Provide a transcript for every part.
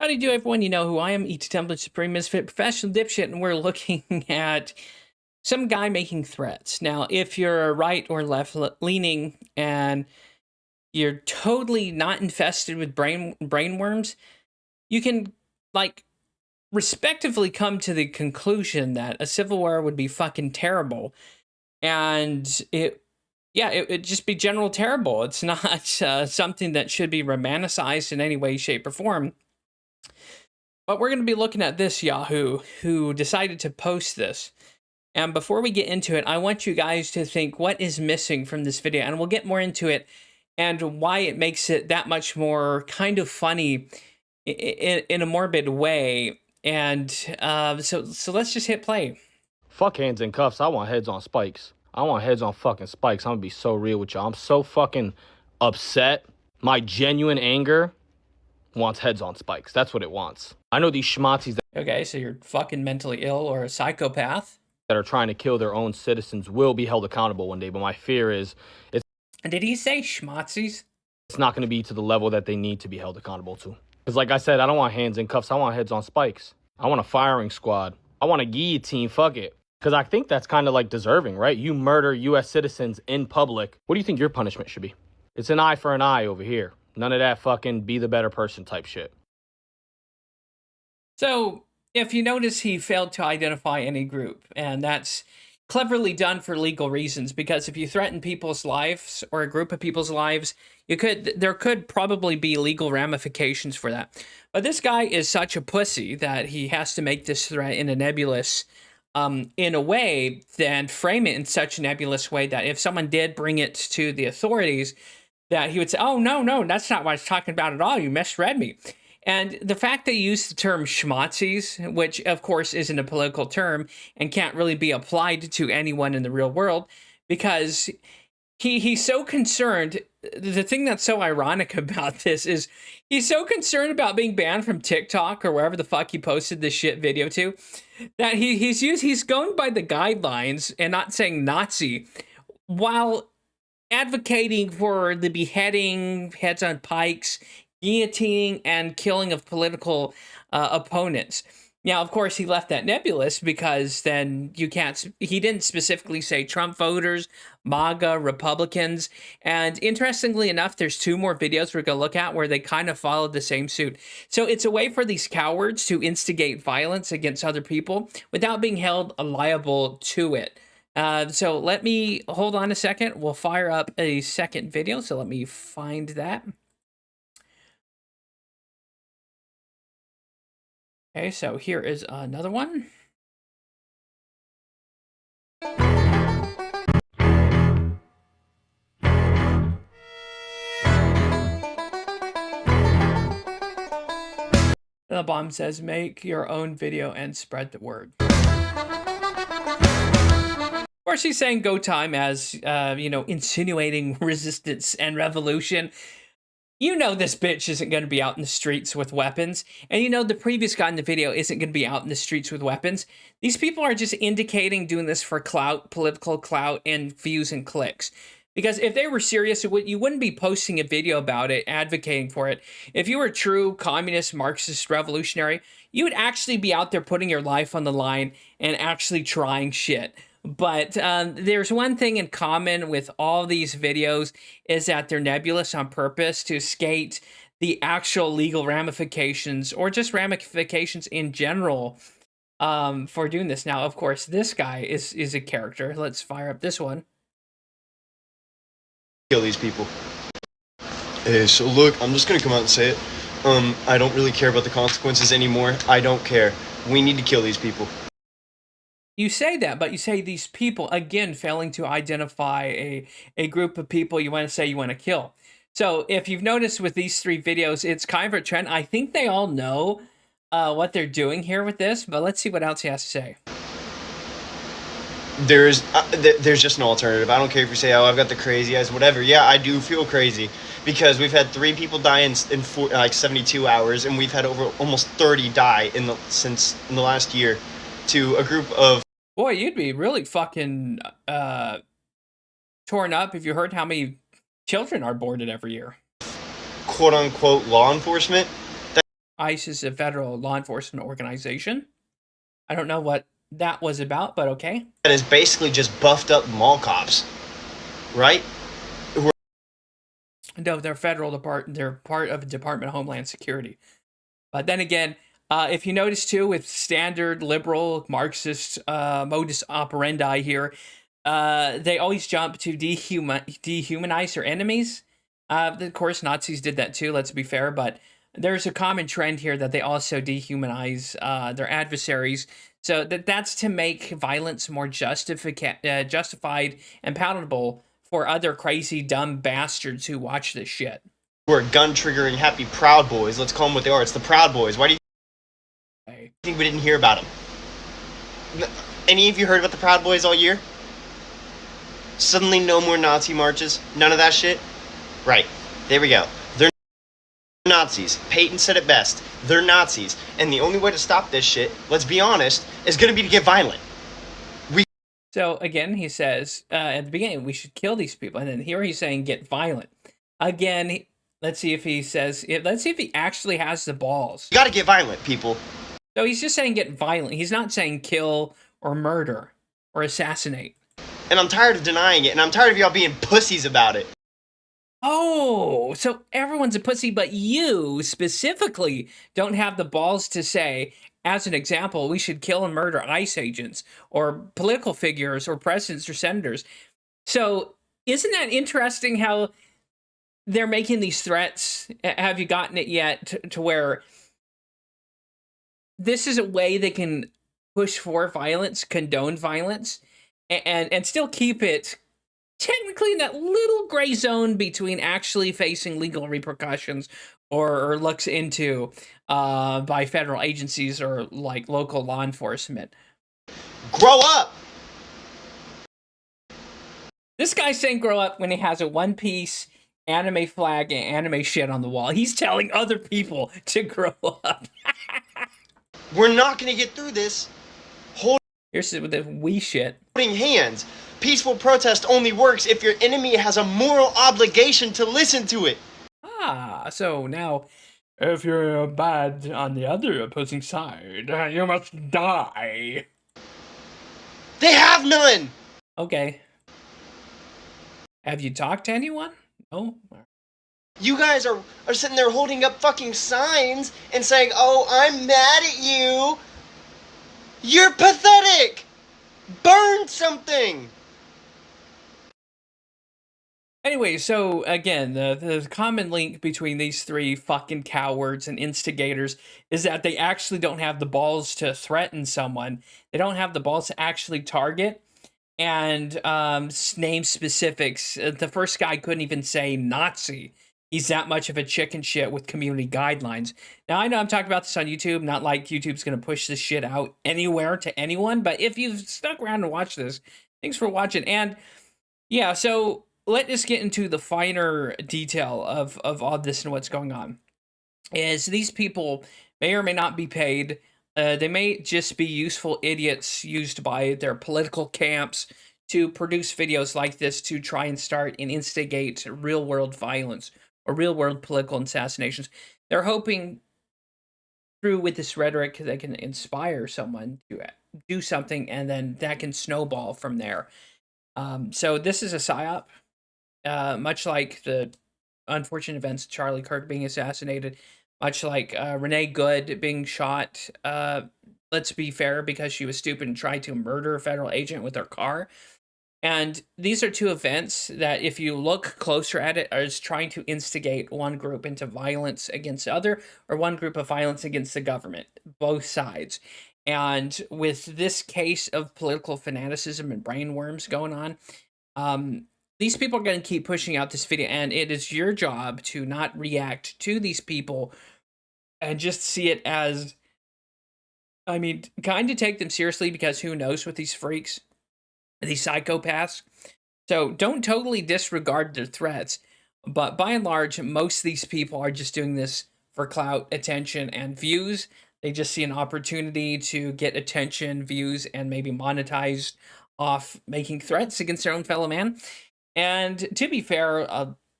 How do you do, everyone? You know who I am, ETTemplar Supreme Misfit Professional Dipshit, and we're looking at some guy making threats. Now, if you're right or left leaning and you're totally not infested with brainworms, you can, like, respectively come to the conclusion that a civil war would be fucking terrible. And it'd just be general terrible. It's not something that should be romanticized in any way, shape, or form. But we're going to be looking at this Yahoo who decided to post this. And before we get into it, I want you guys to think what is missing from this video. And we'll get more into it and why it makes it that much more kind of funny in a morbid way. And so let's just hit play. Fuck hands and cuffs. I want heads on spikes. I want heads on fucking spikes. I'm going to be so real with y'all. I'm so fucking upset. My genuine anger wants heads on spikes. That's what it wants. I know these schmazzies Okay, so you're fucking mentally ill or a psychopath that are trying to kill their own citizens will be held accountable one day, but my fear is Did he say schmazzies? It's not going to be to the level that they need to be held accountable to. Because like I said, I don't want hands in cuffs. I want heads on spikes. I want a firing squad. I want a guillotine. Fuck it. Because I think that's kind of like deserving, right? You murder U.S. citizens in public. What do you think your punishment should be? It's an eye for an eye over here. None of that fucking be the better person type shit. So, if you notice, he failed to identify any group, and that's cleverly done for legal reasons, because if you threaten people's lives or a group of people's lives, there could probably be legal ramifications for that. But this guy is such a pussy that he has to make this threat in a nebulous in a way, then frame it in such a nebulous way that if someone did bring it to the authorities, that he would say, oh, no, that's not what I was talking about at all. You misread me. And the fact that you use the term schmazzies, which of course isn't a political term and can't really be applied to anyone in the real world, because he's so concerned. The thing that's so ironic about this is he's so concerned about being banned from TikTok or wherever the fuck he posted this shit video to, that he's going by the guidelines and not saying Nazi while advocating for the beheading, heads on pikes, guillotining, and killing of political opponents. Now, of course, he left that nebulous because then you can't, he didn't specifically say Trump voters, MAGA, Republicans. And interestingly enough, there's two more videos we're going to look at where they kind of followed the same suit. So it's a way for these cowards to instigate violence against other people without being held liable to it. So let me hold on a second. We'll fire up a second video. So let me find that. Okay, so here is another one. The bomb says, make your own video and spread the word. Of course, he's saying go time as, insinuating resistance and revolution. You know this bitch isn't going to be out in the streets with weapons. And you know the previous guy in the video isn't going to be out in the streets with weapons. These people are just indicating doing this for clout, political clout, and views and clicks. Because if they were serious, you wouldn't be posting a video about it, advocating for it. If you were a true communist, Marxist, revolutionary, you would actually be out there putting your life on the line and actually trying shit. But there's one thing in common with all these videos is that they're nebulous on purpose to skate the actual legal ramifications or just ramifications in general for doing this. Now, of course, this guy is a character. Let's fire up this one. Kill these people. So look, I'm just gonna come out and say it. I don't really care about the consequences anymore. I don't care. We need to kill these people. You say that, but you say these people, again, failing to identify a group of people you want to say you want to kill. So if you've noticed with these three videos, it's kind of a trend. I think they all know what they're doing here with this, but let's see what else he has to say. There's just an alternative. I don't care if you say, oh, I've got the crazy eyes, whatever. Yeah, I do feel crazy because we've had 3 people die in 72 hours, and we've had over almost 30 die in the last year. To a group of... Boy, you'd be really fucking torn up if you heard how many children are aborted every year. Quote-unquote law enforcement. ICE is a federal law enforcement organization. I don't know what that was about, but okay. That is basically just buffed up mall cops, right? No, they're federal department. They're part of the Department of Homeland Security. But then again, if you notice too, with standard liberal Marxist modus operandi here, they always jump to dehumanize their enemies. Of course, Nazis did that too. Let's be fair, but there's a common trend here that they also dehumanize their adversaries. So that's to make violence more justified and palatable for other crazy, dumb bastards who watch this shit. We're gun-triggering happy Proud Boys. Let's call them what they are. It's the Proud Boys. Why do you think we didn't hear about them? Any of you heard about the Proud Boys all year? Suddenly no more Nazi marches? None of that shit? Right. There we go. They're Nazis. Peyton said it best. They're Nazis. And the only way to stop this shit, let's be honest, is going to be to get violent. So again, he says at the beginning, we should kill these people. And then here he's saying get violent. Again, let's see if he says, let's see if he actually has the balls. You got to get violent, people. So he's just saying get violent. He's not saying kill or murder or assassinate. And I'm tired of denying it. And I'm tired of y'all being pussies about it. Oh, so everyone's a pussy, but you specifically don't have the balls to say, as an example, we should kill and murder ICE agents or political figures or presidents or senators. So isn't that interesting how they're making these threats? Have you gotten it yet to where this is a way they can push for violence, condone violence, and still keep it technically in that little gray zone between actually facing legal repercussions or looks into by federal agencies or like local law enforcement? Grow up! This guy's saying grow up when he has a one-piece anime flag and anime shit on the wall. He's telling other people to grow up. We're not going to get through this Here's with the we shit. holding hands. Peaceful protest only works if your enemy has a moral obligation to listen to it. Ah, so now, if you're bad on the other opposing side, you must die. They have none! Okay. Have you talked to anyone? No? You guys are sitting there holding up fucking signs and saying, oh, I'm mad at you. You're pathetic! Burn something! Anyway, so again, the common link between these three fucking cowards and instigators is that they actually don't have the balls to threaten someone. They don't have the balls to actually target and name specifics. The first guy couldn't even say Nazi. He's that much of a chicken shit with community guidelines. Now, I know I'm talking about this on YouTube, not like YouTube's going to push this shit out anywhere to anyone, but if you've stuck around and watched this, thanks for watching. And yeah, so let's just get into the finer detail of all this and what's going on. Is these people may or may not be paid. They may just be useful idiots used by their political camps to produce videos like this to try and start and instigate real-world violence or real-world political assassinations. They're hoping through with this rhetoric they can inspire someone to do something, and then that can snowball from there. So this is a psyop. Much like the unfortunate events of Charlie Kirk being assassinated, much like Renee Good being shot, let's be fair, because she was stupid and tried to murder a federal agent with her car. And these are two events that, if you look closer at it, are trying to instigate one group into violence against the other, or one group of violence against the government, both sides. And with this case of political fanaticism and brainworms going on, these people are going to keep pushing out this video, and it is your job to not react to these people and just see it as, I mean, kind of take them seriously, because who knows with these freaks, these psychopaths. So don't totally disregard their threats, but by and large, most of these people are just doing this for clout, attention, and views. They just see an opportunity to get attention, views, and maybe monetize off making threats against their own fellow man. And to be fair,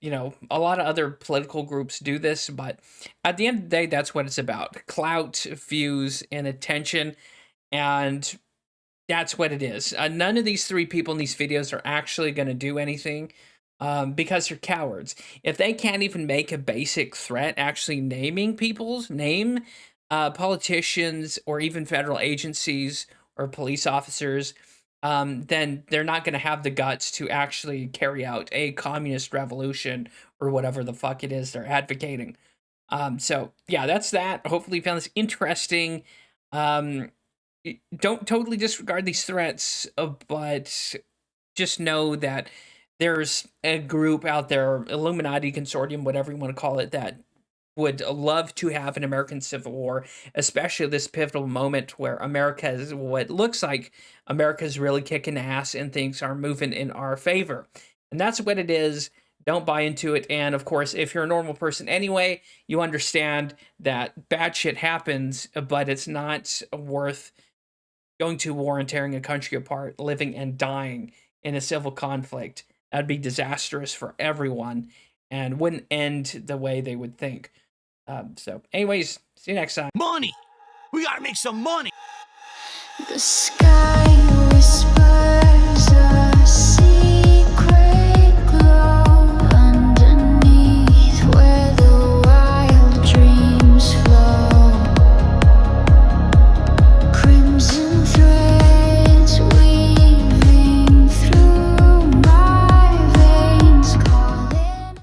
you know, a lot of other political groups do this, but at the end of the day, that's what it's about: clout, views, and attention. And that's what it is. None of these three people in these videos are actually going to do anything, because they're cowards. If they can't even make a basic threat, actually naming people's name, politicians, or even federal agencies or police officers, then they're not going to have the guts to actually carry out a communist revolution or whatever the fuck it is they're advocating. So yeah, that's that. Hopefully you found this interesting. Um, don't totally disregard these threats, but just know that there's a group out there, Illuminati consortium, whatever you want to call it, that would love to have an American Civil War, especially this pivotal moment where America is what looks like America's really kicking ass and things are moving in our favor. And that's what it is. Don't buy into it. And of course, if you're a normal person anyway, you understand that bad shit happens, but it's not worth going to war and tearing a country apart, living and dying in a civil conflict. That'd be disastrous for everyone and wouldn't end the way they would think. So, anyways, see you next time. Money! We gotta make some money! The sky